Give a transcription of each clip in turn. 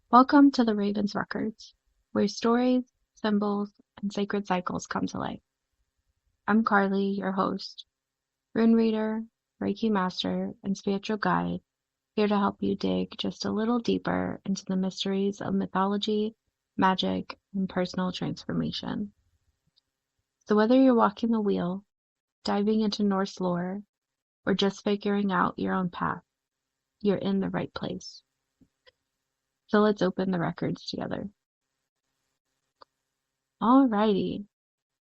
Welcome to the Raven's Records, where stories, symbols, and sacred cycles come to life. I'm Karlie, your host, rune reader, Reiki master, and spiritual guide, here to help you dig just a little deeper into the mysteries of mythology, magic, and personal transformation. So whether you're walking the wheel, diving into Norse lore, or just figuring out your own path, you're in the right place. So let's open the records together. Alrighty.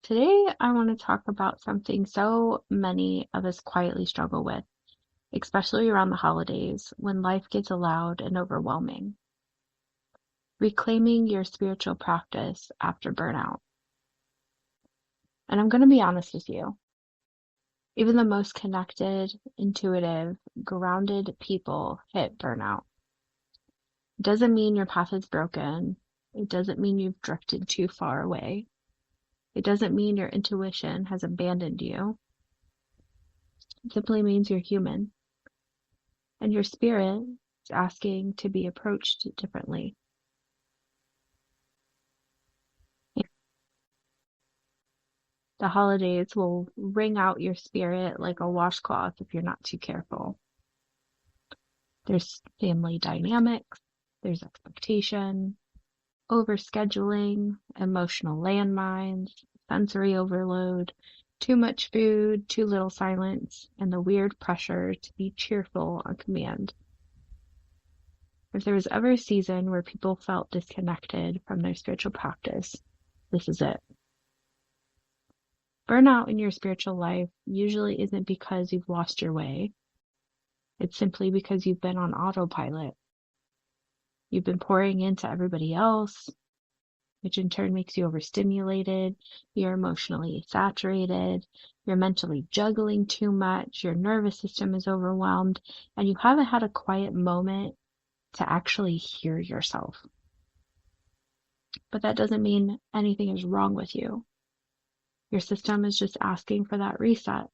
Today, I want to talk about something so many of us quietly struggle with, especially around the holidays when life gets loud and overwhelming. Reclaiming your spiritual practice after burnout. And I'm going to be honest with you. Even the most connected, intuitive, grounded people hit burnout. It doesn't mean your path is broken. It doesn't mean you've drifted too far away. It doesn't mean your intuition has abandoned you. It simply means you're human. And your spirit is asking to be approached differently. The holidays will wring out your spirit like a washcloth if you're not too careful. There's family dynamics, there's expectation, overscheduling, emotional landmines, sensory overload, too much food, too little silence, and the weird pressure to be cheerful on command. If there was ever a season where people felt disconnected from their spiritual practice, this is it. Burnout in your spiritual life usually isn't because you've lost your way. It's simply because you've been on autopilot. You've been pouring into everybody else, which in turn makes you overstimulated. You're emotionally saturated. You're mentally juggling too much. Your nervous system is overwhelmed, and you haven't had a quiet moment to actually hear yourself. But that doesn't mean anything is wrong with you. Your system is just asking for that reset.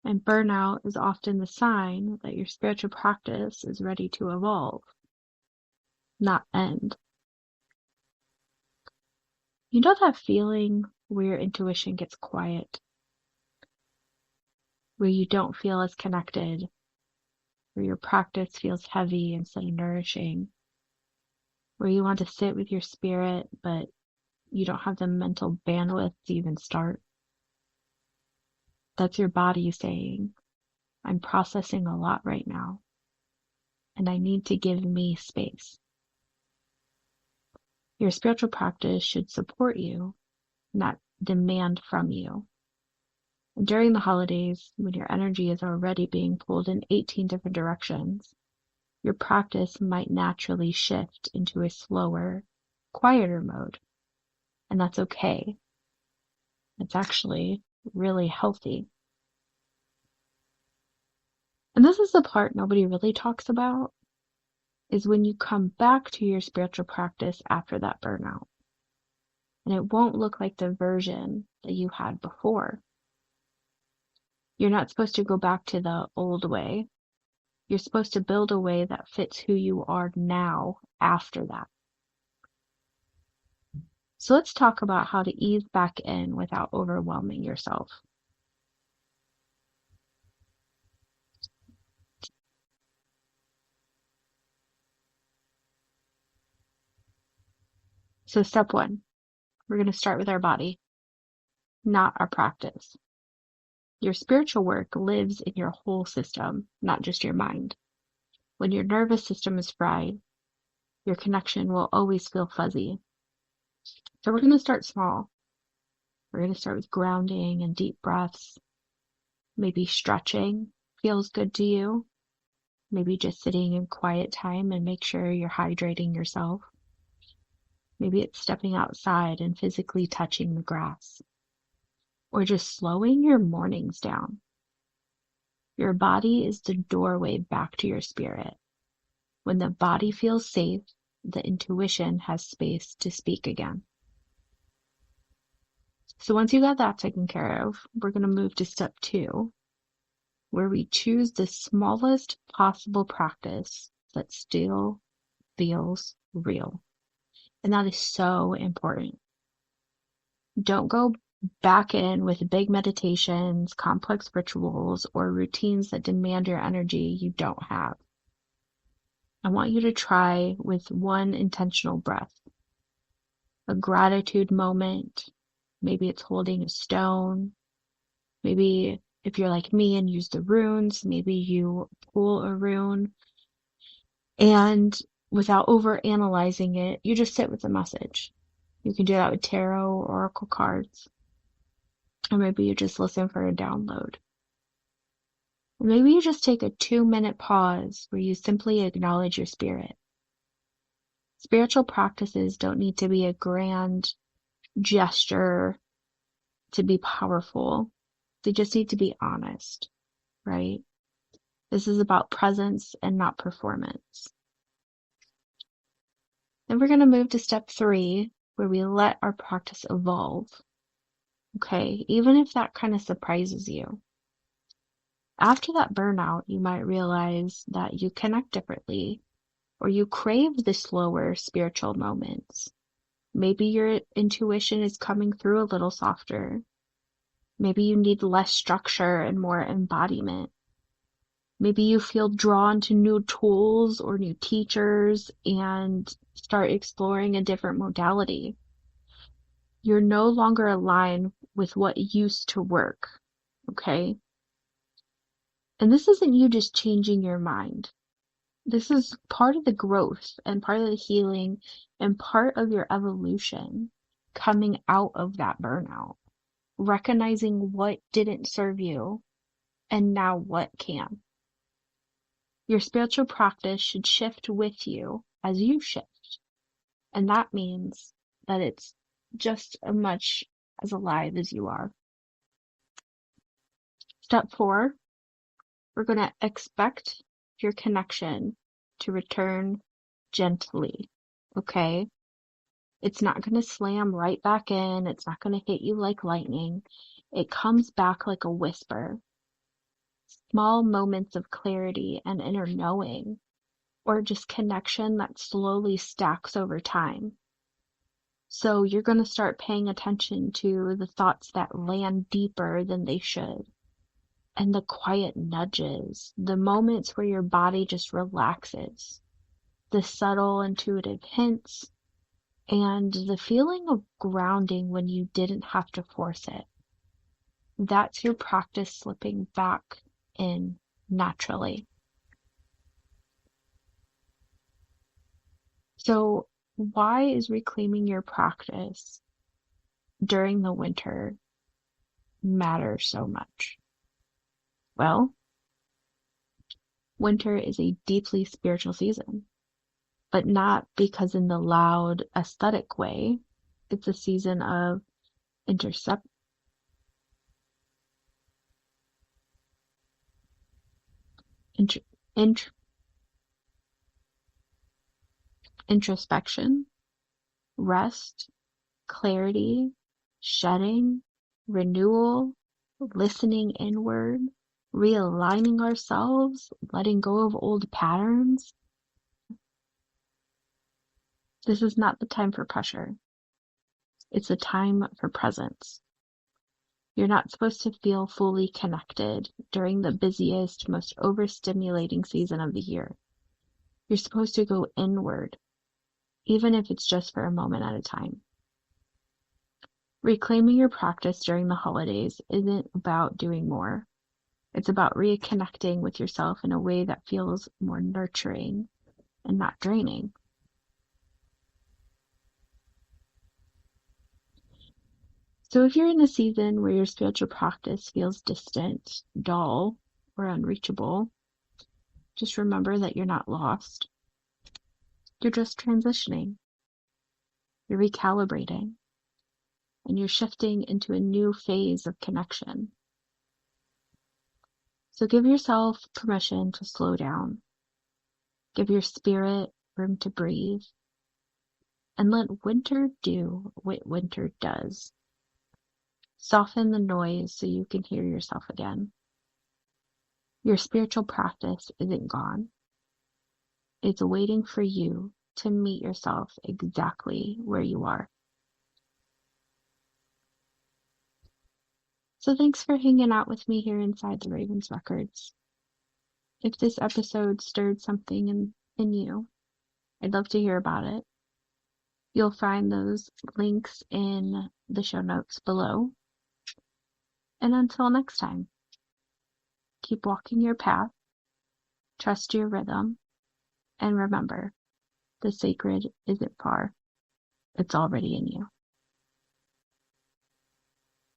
And burnout is often the sign that your spiritual practice is ready to evolve, not end. You know that feeling where your intuition gets quiet, where you don't feel as connected, where your practice feels heavy instead of nourishing, where you want to sit with your spirit, but you don't have the mental bandwidth to even start. That's your body saying, I'm processing a lot right now, and I need to give me space. Your spiritual practice should support you, not demand from you. And during the holidays, when your energy is already being pulled in 18 different directions, your practice might naturally shift into a slower, quieter mode. And that's okay. It's actually really healthy. And this is the part nobody really talks about, is when you come back to your spiritual practice after that burnout. And it won't look like the version that you had before. You're not supposed to go back to the old way. You're supposed to build a way that fits who you are now after that. So let's talk about how to ease back in without overwhelming yourself. So step one, we're going to start with our body, not our practice. Your spiritual work lives in your whole system, not just your mind. When your nervous system is fried, your connection will always feel fuzzy. So we're going to start small. We're going to start with grounding and deep breaths. Maybe stretching feels good to you. Maybe just sitting in quiet time and make sure you're hydrating yourself. Maybe it's stepping outside and physically touching the grass. Or just slowing your mornings down. Your body is the doorway back to your spirit. When the body feels safe, the intuition has space to speak again. So once you got that taken care of, we're going to move to step 2, where we choose the smallest possible practice that still feels real. And that is so important. Don't go back in with big meditations, complex rituals, or routines that demand your energy you don't have. I want you to try with one intentional breath, a gratitude moment. Maybe it's holding a stone. Maybe if you're like me and use the runes, maybe you pull a rune, and without over analyzing it, you just sit with the message. You can do that with tarot or oracle cards. Or maybe you just listen for a download. Or maybe you just take a 2-minute pause where you simply acknowledge your spirit. Spiritual practices don't need to be a grand gesture to be powerful. They just need to be honest, right? This is about presence and not performance. Then we're going to move to step 3, where we let our practice evolve. Okay, even if that kind of surprises you. After that burnout, you might realize that you connect differently, or you crave the slower spiritual moments. Maybe your intuition is coming through a little softer. Maybe you need less structure and more embodiment. Maybe you feel drawn to new tools or new teachers and start exploring a different modality. You're no longer aligned with what used to work, okay? And this isn't you just changing your mind. This is part of the growth and part of the healing and part of your evolution coming out of that burnout, recognizing what didn't serve you and now what can. Your spiritual practice should shift with you as you shift. And that means that it's just as much as alive as you are. Step 4, we're going to expect your connection to return gently, okay? It's not going to slam right back in. It's not going to hit you like lightning. It comes back like a whisper. Small moments of clarity and inner knowing, or just connection that slowly stacks over time. So you're going to start paying attention to the thoughts that land deeper than they should. And the quiet nudges, the moments where your body just relaxes, the subtle intuitive hints, and the feeling of grounding when you didn't have to force it. That's your practice slipping back in naturally. So why is reclaiming your practice during the winter matter so much? Well, winter is a deeply spiritual season, but not because in the loud aesthetic way. It's a season of introspection, rest, clarity, shedding, renewal, listening inward, realigning ourselves, letting go of old patterns. This is not the time for pressure. It's a time for presence. You're not supposed to feel fully connected during the busiest, most overstimulating season of the year. You're supposed to go inward, even if it's just for a moment at a time. Reclaiming your practice during the holidays isn't about doing more. It's about reconnecting with yourself in a way that feels more nurturing and not draining. So if you're in a season where your spiritual practice feels distant, dull, or unreachable, just remember that you're not lost. You're just transitioning. You're recalibrating. And you're shifting into a new phase of connection. So give yourself permission to slow down. Give your spirit room to breathe. And let winter do what winter does. Soften the noise so you can hear yourself again. Your spiritual practice isn't gone. It's waiting for you to meet yourself exactly where you are. So thanks for hanging out with me here inside the Ravens Records. If this episode stirred something in you, I'd love to hear about it. You'll find those links in the show notes below. And until next time, keep walking your path, trust your rhythm, and remember, the sacred isn't far. It's already in you.